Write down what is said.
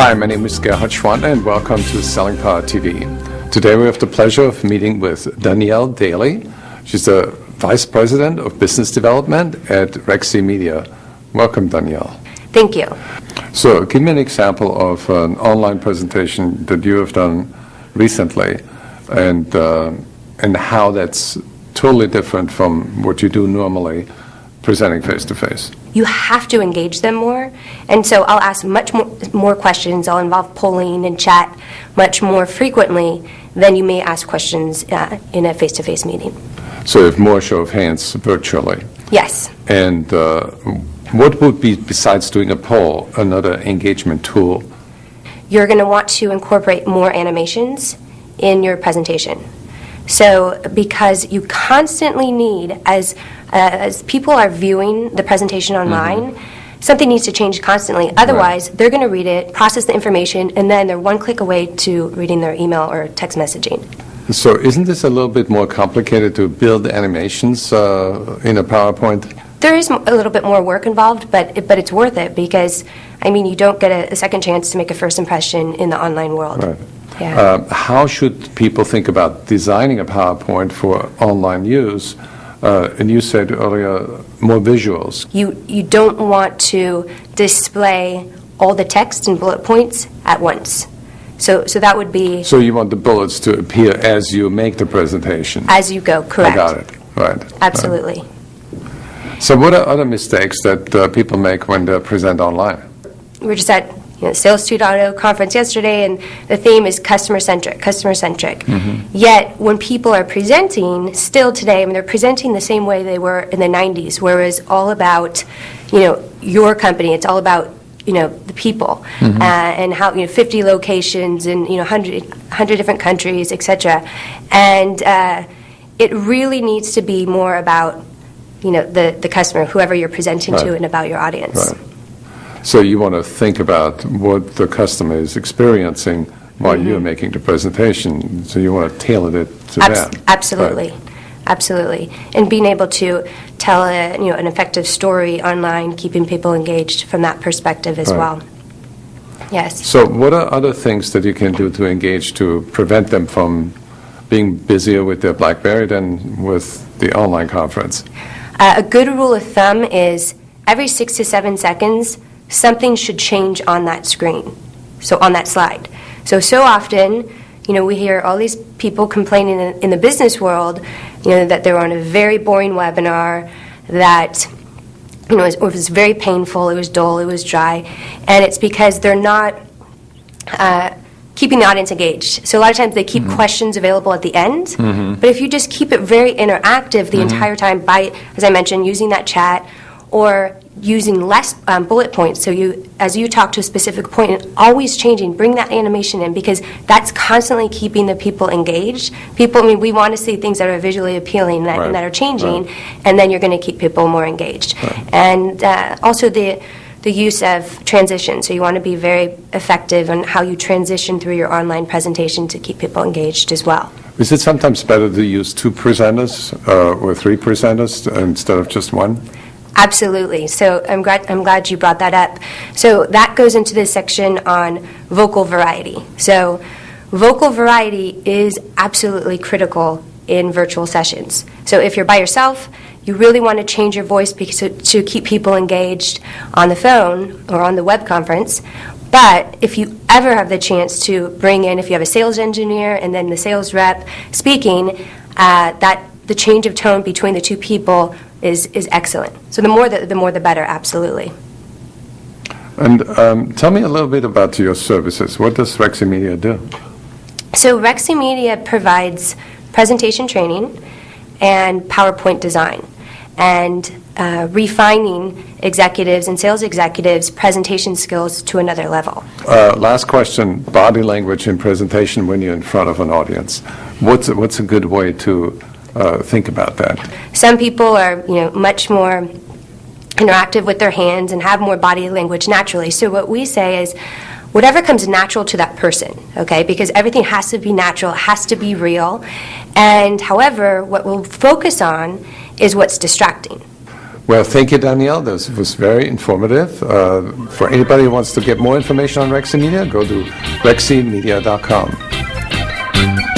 Hi, my name is Gerhard Schwantner, and welcome to Selling Power TV. Today we have the pleasure of meeting with Danielle Daly. She's the Vice President of Business Development at Rexy Media. Welcome, Danielle. Thank you. So give me an example of an online presentation that you have done recently and how that's totally different from what you do normally presenting face-to-face. You have to engage them more, and so I'll ask much more questions. I'll involve polling and chat much more frequently than you may ask questions in a face-to-face meeting. So you have more show of hands virtually. Yes. And what would be, besides doing a poll, another engagement tool? You're going to want to incorporate more animations in your presentation. So because you constantly need, as people are viewing the presentation online, something needs to change constantly. Otherwise, they're going to read it, process the information, and then they're one click away to reading their email or text messaging. So isn't this a little bit more complicated to build animations in a PowerPoint? There is a little bit more work involved, but it's worth it because, I mean, you don't get a second chance to make a first impression in the online world. Right. Yeah. How should people think about designing a PowerPoint for online use? And you said earlier, more visuals. You don't want to display all the text and bullet points at once. So that would be... So you want the bullets to appear as you make the presentation? As you go, correct. I got it, right. Absolutely. Right. So what are other mistakes that people make when they present online? We were just at Sales 2.0 conference yesterday, and the theme is customer-centric, customer-centric. Yet, when people are presenting, still today, I mean, they're presenting the same way they were in the 90s, where it was all about, your company. It's all about, the people, and how, 50 locations and, 100 different countries, etc. And it really needs to be more about, the customer, whoever you're presenting to, and about your audience. Right. So you want to think about what the customer is experiencing while you're making the presentation. So you want to tailor it to that. Absolutely. Right. Absolutely. And being able to tell an effective story online, keeping people engaged from that perspective as well. Yes. So what are other things that you can do to engage to prevent them from being busier with their BlackBerry than with the online conference? A good rule of thumb is every 6 to 7 seconds, something should change on that screen, so on that slide. So often, we hear all these people complaining in the business world, that they're on a very boring webinar, that, it was very painful, it was dull, it was dry, and it's because they're not keeping the audience engaged. So a lot of times they keep questions available at the end, but if you just keep it very interactive the entire time by, as I mentioned, using that chat or using less bullet points, so as you talk to a specific point and always changing, bring that animation in, because that's constantly keeping the people engaged. We want to see things that are visually appealing and that are changing, and then you're going to keep people more engaged. And also the use of transition, so you want to be very effective on how you transition through your online presentation to keep people engaged as well. Is it sometimes better to use 2 presenters or 3 presenters instead of just one? Absolutely. So I'm glad you brought that up. So that goes into this section on vocal variety. So vocal variety is absolutely critical in virtual sessions. So if you're by yourself, you really want to change your voice to keep people engaged on the phone or on the web conference. But if you ever have the chance to bring in, if you have a sales engineer and then the sales rep speaking, that the change of tone between the 2 people is excellent. So the more the better, absolutely. And tell me a little bit about your services. What does Rexy Media do? So Rexy Media provides presentation training and PowerPoint design, and refining executives and sales executives' presentation skills to another level. Last question, body language in presentation when you're in front of an audience. What's a good way to think about that? Some people are, much more interactive with their hands and have more body language naturally. So what we say is, whatever comes natural to that person, okay? Because everything has to be natural, it has to be real. And however, what we'll focus on is what's distracting. Well, thank you, Danielle. This was very informative. For anybody who wants to get more information on Rexy Media, go to rexymedia.com.